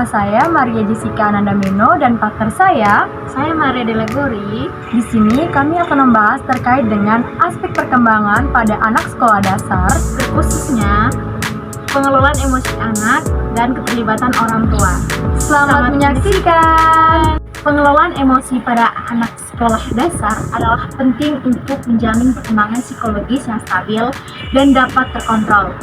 saya Maria Jessica Anandameno dan partner saya Maria Delegori. Di sini kami akan membahas terkait dengan aspek perkembangan pada anak sekolah dasar, Khususnya pengelolaan emosi anak dan keterlibatan orang tua. Selamat menyaksikan. Pengelolaan emosi pada anak sekolah dasar adalah penting untuk menjamin perkembangan psikologis yang stabil dan dapat terkontrol.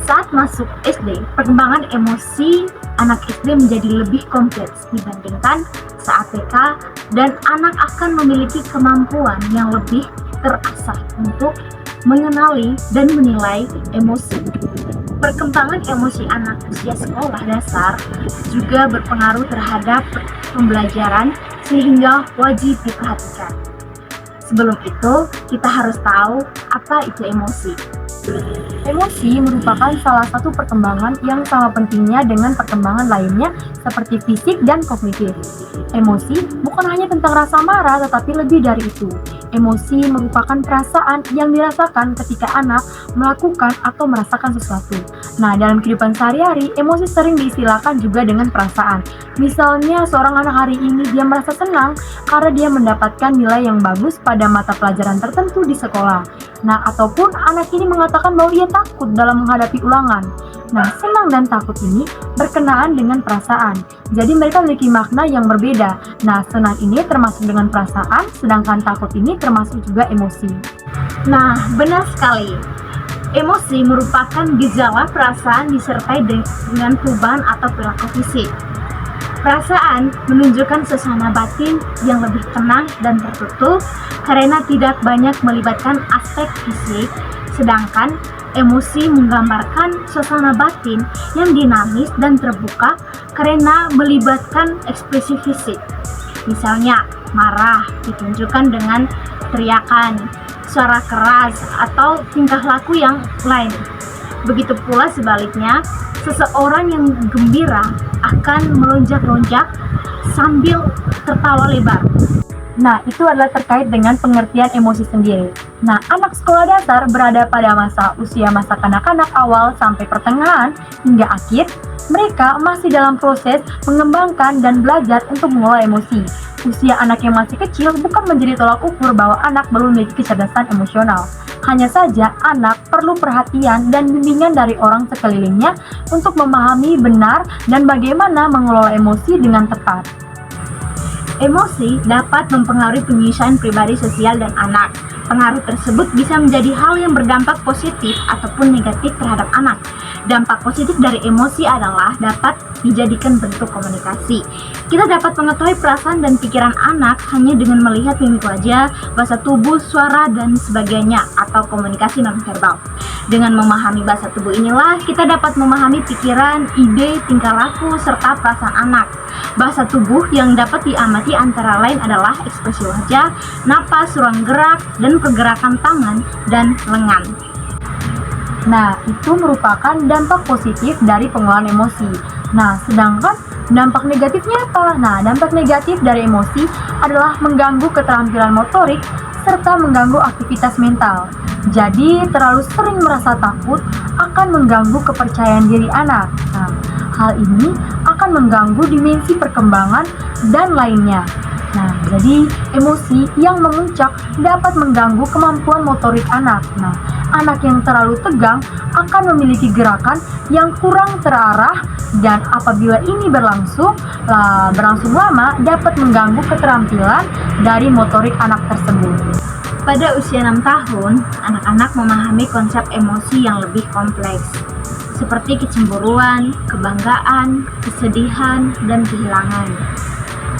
Saat masuk SD, perkembangan emosi anak SD menjadi lebih kompleks dibandingkan saat TK, dan anak akan memiliki kemampuan yang lebih terasah untuk mengenali dan menilai emosi. Perkembangan emosi anak usia sekolah dasar juga berpengaruh terhadap pembelajaran sehingga wajib diperhatikan. Sebelum itu, kita harus tahu apa itu emosi. Emosi merupakan salah satu perkembangan yang sama pentingnya dengan perkembangan lainnya seperti fisik dan kognitif. Emosi bukan hanya tentang rasa marah, tetapi lebih dari itu. Emosi merupakan perasaan yang dirasakan ketika anak melakukan atau merasakan sesuatu. Nah, dalam kehidupan sehari-hari, emosi sering diistilahkan juga dengan perasaan. Misalnya, seorang anak hari ini dia merasa senang karena dia mendapatkan nilai yang bagus pada mata pelajaran tertentu di sekolah. Nah, ataupun anak ini mengatakan bahwa ia takut dalam menghadapi ulangan. Nah, senang dan takut ini berkenaan dengan perasaan. Jadi mereka memiliki makna yang berbeda. Nah, senang ini termasuk dengan perasaan, sedangkan takut ini termasuk juga emosi. Nah, benar sekali. Emosi merupakan gejala perasaan disertai dengan perubahan atau perilaku fisik. Perasaan menunjukkan suasana batin yang lebih tenang dan tertutup karena tidak banyak melibatkan aspek fisik, sedangkan emosi menggambarkan suasana batin yang dinamis dan terbuka karena melibatkan ekspresi fisik. Misalnya, marah ditunjukkan dengan teriakan, suara keras, atau tingkah laku yang lain. Begitu pula sebaliknya, seseorang yang gembira akan melonjak-lonjak sambil tertawa lebar. Nah, itu adalah terkait dengan pengertian emosi sendiri. Nah, anak sekolah dasar berada pada usia masa kanak-kanak awal sampai pertengahan hingga akhir. Mereka masih dalam proses mengembangkan dan belajar untuk mengelola emosi. Usia anak yang masih kecil bukan menjadi tolak ukur bahwa anak belum memiliki kecerdasan emosional. Hanya saja anak perlu perhatian dan bimbingan dari orang sekelilingnya untuk memahami benar dan bagaimana mengelola emosi dengan tepat. Emosi dapat mempengaruhi penyelesaian pribadi sosial dan anak. Pengaruh tersebut bisa menjadi hal yang berdampak positif ataupun negatif terhadap anak. Dampak positif dari emosi adalah dapat dijadikan bentuk komunikasi. Kita dapat mengetahui perasaan dan pikiran anak hanya dengan melihat mimik wajah, bahasa tubuh, suara, dan sebagainya, atau komunikasi nonverbal. Dengan memahami bahasa tubuh inilah, kita dapat memahami pikiran, ide, tingkah laku, serta perasaan anak. Bahasa tubuh yang dapat diamati antara lain adalah ekspresi wajah, napas, ruang gerak, dan pergerakan tangan dan lengan. Nah, itu merupakan dampak positif dari pengelolaan emosi. Nah, sedangkan dampak negatifnya apa? Nah, dampak negatif dari emosi adalah mengganggu keterampilan motorik serta mengganggu aktivitas mental. Jadi, terlalu sering merasa takut akan mengganggu kepercayaan diri anak. Nah, hal ini akan mengganggu dimensi perkembangan dan lainnya. Nah, jadi emosi yang memuncak dapat mengganggu kemampuan motorik anak. Nah, anak yang terlalu tegang akan memiliki gerakan yang kurang terarah, dan apabila ini berlangsung lama dapat mengganggu keterampilan dari motorik anak tersebut. Pada usia 6 tahun, anak-anak memahami konsep emosi yang lebih kompleks, seperti kecemburuan, kebanggaan, kesedihan, dan kehilangan.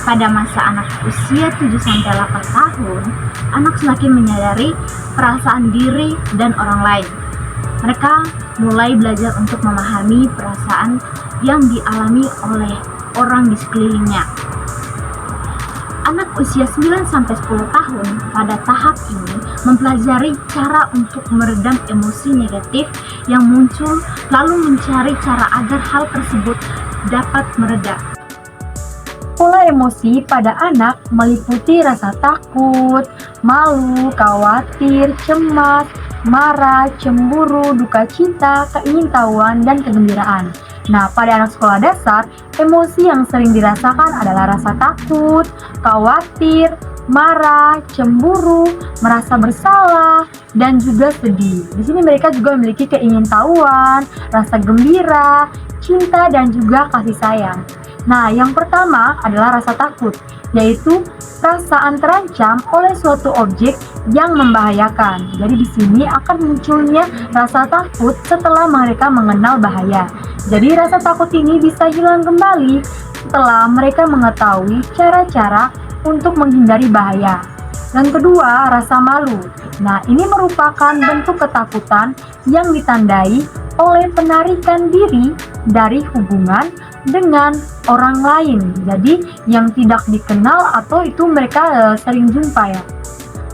Pada masa anak usia 7-8 tahun, anak semakin menyadari perasaan diri dan orang lain. Mereka mulai belajar untuk memahami perasaan yang dialami oleh orang di sekelilingnya. Anak usia 9-10 tahun pada tahap ini mempelajari cara untuk meredam emosi negatif yang muncul, lalu mencari cara agar hal tersebut dapat mereda. Pola emosi pada anak meliputi rasa takut, malu, khawatir, cemas, marah, cemburu, duka cita, keingintahuan, dan kegembiraan. Nah, pada anak sekolah dasar, emosi yang sering dirasakan adalah rasa takut, khawatir, marah, cemburu, merasa bersalah, dan juga sedih. Di sini mereka juga memiliki keingintahuan, rasa gembira, cinta, dan juga kasih sayang. Nah, yang pertama adalah rasa takut, yaitu perasaan terancam oleh suatu objek yang membahayakan. Jadi di sini akan munculnya rasa takut setelah mereka mengenal bahaya. Jadi rasa takut ini bisa hilang kembali setelah mereka mengetahui cara-cara untuk menghindari bahaya. Yang kedua, rasa malu. Nah, ini merupakan bentuk ketakutan yang ditandai oleh penarikan diri dari hubungan dengan orang lain. Jadi, yang tidak dikenal atau itu mereka sering jumpa ya.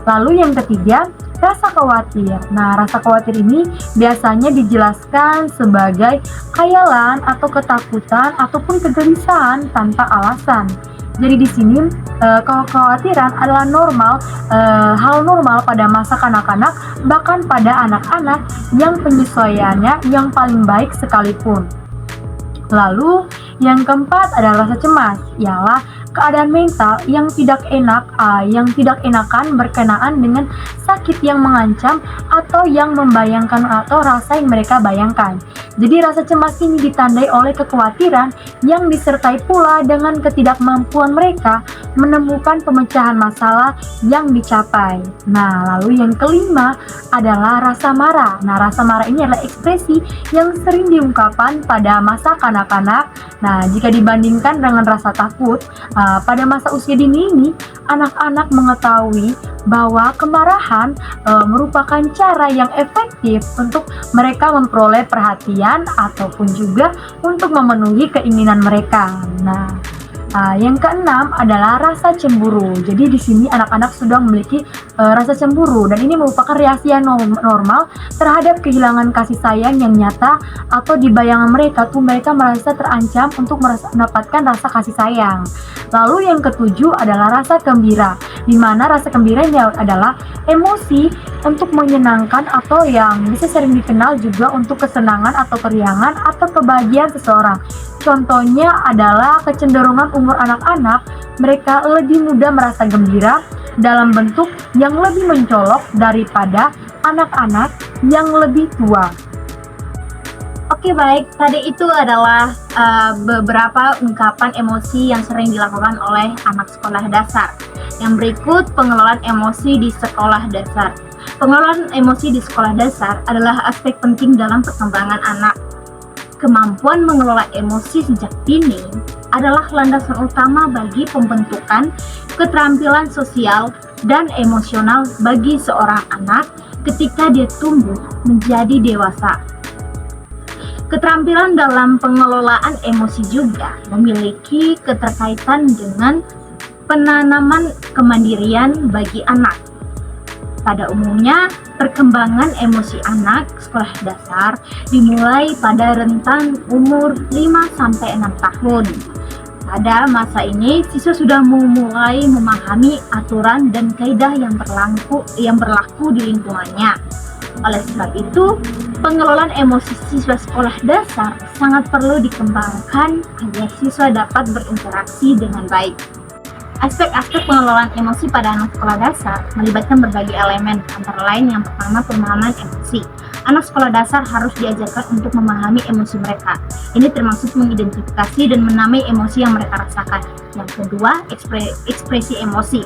Lalu yang ketiga, rasa khawatir. Nah, rasa khawatir ini biasanya dijelaskan sebagai khayalan atau ketakutan ataupun kegelisahan tanpa alasan. Jadi di sini kekhawatiran adalah hal normal pada masa kanak-kanak, bahkan pada anak-anak yang penyesuaiannya yang paling baik sekalipun. Lalu yang keempat adalah rasa cemas, ialah keadaan mental yang tidak enakan berkenaan dengan sakit yang mengancam atau yang membayangkan atau rasa yang mereka bayangkan. Jadi rasa cemas ini ditandai oleh kekhawatiran yang disertai pula dengan ketidakmampuan mereka menemukan pemecahan masalah yang dicapai. Nah, lalu yang kelima adalah rasa marah. Nah, rasa marah ini adalah ekspresi yang sering diungkapkan pada masa kanak-kanak. Nah, jika dibandingkan dengan rasa takut, pada masa usia dini ini, anak-anak mengetahui bahwa kemarahan merupakan cara yang efektif untuk mereka memperoleh perhatian ataupun juga untuk memenuhi keinginan mereka. Nah, yang keenam adalah rasa cemburu. Jadi di sini anak-anak sudah memiliki rasa cemburu dan ini merupakan reaksi yang normal terhadap kehilangan kasih sayang yang nyata atau di bayangan mereka tuh mereka merasa terancam untuk mendapatkan rasa kasih sayang. Lalu yang ketujuh adalah rasa gembira, di mana rasa gembira ini adalah emosi untuk menyenangkan atau yang bisa sering dikenal juga untuk kesenangan atau keriangan atau kebahagiaan seseorang. Contohnya adalah kecenderungan umur anak-anak, mereka lebih mudah merasa gembira dalam bentuk yang lebih mencolok daripada anak-anak yang lebih tua. Oke, baik, tadi itu adalah beberapa ungkapan emosi yang sering dilakukan oleh anak sekolah dasar. Yang berikut pengelolaan emosi di sekolah dasar. Pengelolaan emosi di sekolah dasar adalah aspek penting dalam perkembangan anak. Kemampuan mengelola emosi sejak dini adalah landasan utama bagi pembentukan keterampilan sosial dan emosional bagi seorang anak ketika dia tumbuh menjadi dewasa. Keterampilan dalam pengelolaan emosi juga memiliki keterkaitan dengan penanaman kemandirian bagi anak. Pada umumnya, perkembangan emosi anak sekolah dasar dimulai pada rentang umur 5-6 tahun. Pada masa ini, siswa sudah mulai memahami aturan dan kaidah yang berlaku di lingkungannya. Oleh sebab itu, pengelolaan emosi siswa sekolah dasar sangat perlu dikembangkan agar siswa dapat berinteraksi dengan baik. Aspek-aspek pengelolaan emosi pada anak sekolah dasar melibatkan berbagai elemen, antara lain yang pertama pemahaman emosi. Anak sekolah dasar harus diajarkan untuk memahami emosi mereka. Ini termasuk mengidentifikasi dan menamai emosi yang mereka rasakan. Yang kedua, ekspresi emosi.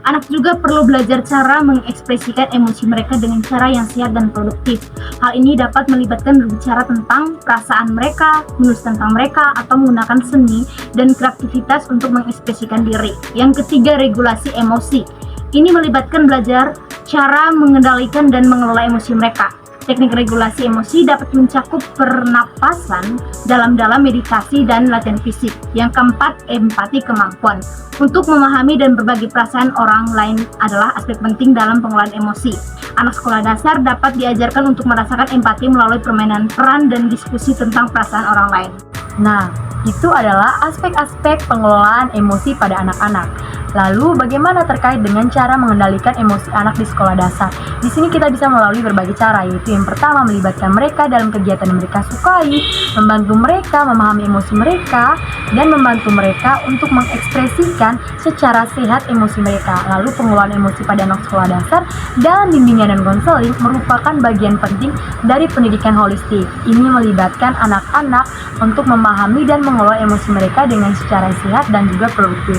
Anak juga perlu belajar cara mengekspresikan emosi mereka dengan cara yang sehat dan produktif. Hal ini dapat melibatkan berbicara tentang perasaan mereka, menulis tentang mereka, atau menggunakan seni dan kreativitas untuk mengekspresikan diri. Yang ketiga, regulasi emosi. Ini melibatkan belajar cara mengendalikan dan mengelola emosi mereka. Teknik regulasi emosi dapat mencakup pernapasan dalam-dalam, meditasi, dan latihan fisik. Yang keempat, empati, kemampuan untuk memahami dan berbagi perasaan orang lain adalah aspek penting dalam pengelolaan emosi. Anak sekolah dasar dapat diajarkan untuk merasakan empati melalui permainan peran dan diskusi tentang perasaan orang lain. Nah, itu adalah aspek-aspek pengelolaan emosi pada anak-anak. Lalu, bagaimana terkait dengan cara mengendalikan emosi anak di sekolah dasar? Di sini kita bisa melalui berbagai cara, yaitu yang pertama melibatkan mereka dalam kegiatan yang mereka sukai, membantu mereka memahami emosi mereka, dan membantu mereka untuk mengekspresikan secara sehat emosi mereka. Lalu, pengelolaan emosi pada anak sekolah dasar dalam bimbingan dan konseling merupakan bagian penting dari pendidikan holistik. Ini melibatkan anak-anak untuk memahami dan mengelola emosi mereka dengan secara sehat dan juga produktif.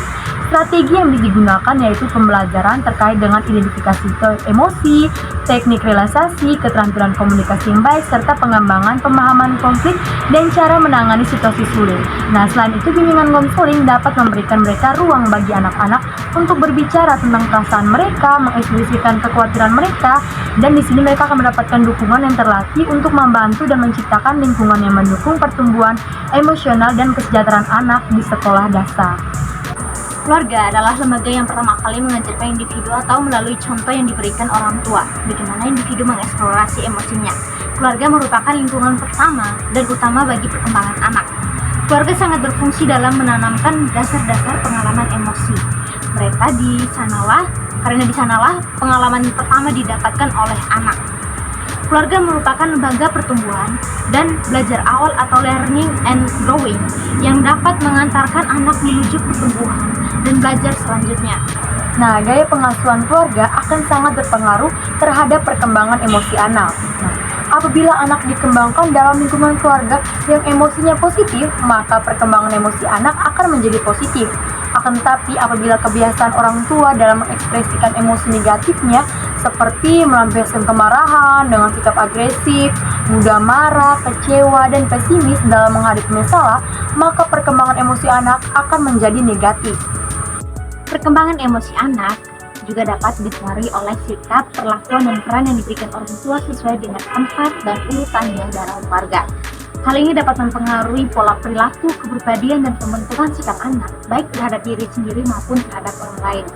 Strategi yang digunakan yaitu pembelajaran terkait dengan identifikasi emosi, teknik relaksasi, keterampilan komunikasi yang baik, serta pengembangan pemahaman konflik dan cara menangani situasi sulit. Nah, selain itu bimbingan konseling dapat memberikan mereka ruang bagi anak-anak untuk berbicara tentang perasaan mereka, mengekspresikan kekhawatiran mereka, dan di sini mereka akan mendapatkan dukungan yang terlatih untuk membantu dan menciptakan lingkungan yang mendukung pertumbuhan emosional dan kesejahteraan anak di sekolah dasar. Keluarga adalah lembaga yang pertama kali mengajarkan individu atau melalui contoh yang diberikan orang tua bagaimana individu mengeksplorasi emosinya. Keluarga merupakan lingkungan pertama dan utama bagi perkembangan anak. Keluarga sangat berfungsi dalam menanamkan dasar-dasar pengalaman emosi. Karena di sanalah pengalaman pertama didapatkan oleh anak. Keluarga merupakan lembaga pertumbuhan dan belajar awal atau learning and growing yang dapat mengantarkan anak menuju pertumbuhan dan belajar selanjutnya. Nah, gaya pengasuhan keluarga akan sangat berpengaruh terhadap perkembangan emosi anak. Nah, apabila anak dikembangkan dalam lingkungan keluarga yang emosinya positif, maka perkembangan emosi anak akan menjadi positif. Akan tetapi, apabila kebiasaan orang tua dalam mengekspresikan emosi negatifnya, seperti melampiaskan kemarahan dengan sikap agresif, mudah marah, kecewa, dan pesimis dalam menghadapi masalah, maka perkembangan emosi anak akan menjadi negatif. Perkembangan emosi anak juga dapat dipengaruhi oleh sikap, perlakuan, dan peran yang diberikan orang tua sesuai dengan tempat dan urutannya dalam keluarga. Hal ini dapat mempengaruhi pola perilaku, kepribadian, dan pembentukan sikap anak, baik terhadap diri sendiri maupun terhadap orang lain.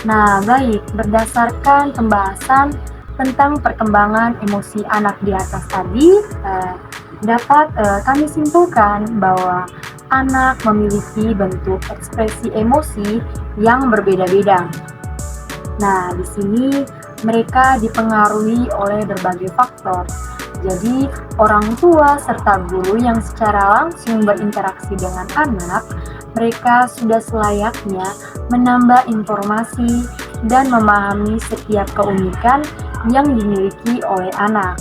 Nah, baik, berdasarkan pembahasan tentang perkembangan emosi anak di atas tadi, dapat kami simpulkan bahwa anak memiliki bentuk ekspresi emosi yang berbeda-beda. Nah, di sini mereka dipengaruhi oleh berbagai faktor. Jadi, orang tua serta guru yang secara langsung berinteraksi dengan anak, mereka sudah selayaknya menambah informasi dan memahami setiap keunikan yang dimiliki oleh anak.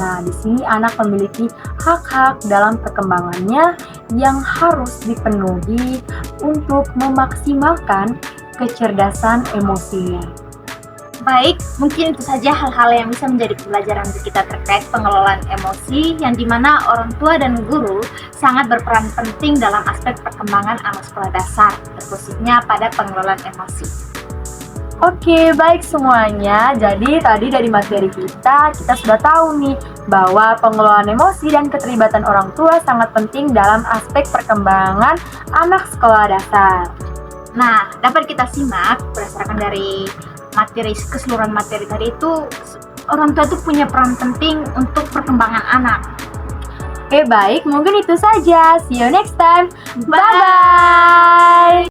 Nah, di sini anak memiliki hak-hak dalam perkembangannya yang harus dipenuhi untuk memaksimalkan kecerdasan emosinya. Baik, mungkin itu saja hal-hal yang bisa menjadi pembelajaran untuk kita terkait pengelolaan emosi yang dimana orang tua dan guru sangat berperan penting dalam aspek perkembangan anak sekolah dasar, terkhususnya pada pengelolaan emosi. Oke, baik semuanya. Jadi tadi dari materi kita sudah tahu nih bahwa pengelolaan emosi dan keterlibatan orang tua sangat penting dalam aspek perkembangan anak sekolah dasar. Nah, dapat kita simak berdasarkan dari keseluruhan materi tadi itu, orang tua itu punya peran penting untuk perkembangan anak. Oke, baik, mungkin itu saja. See you next time. Bye-bye.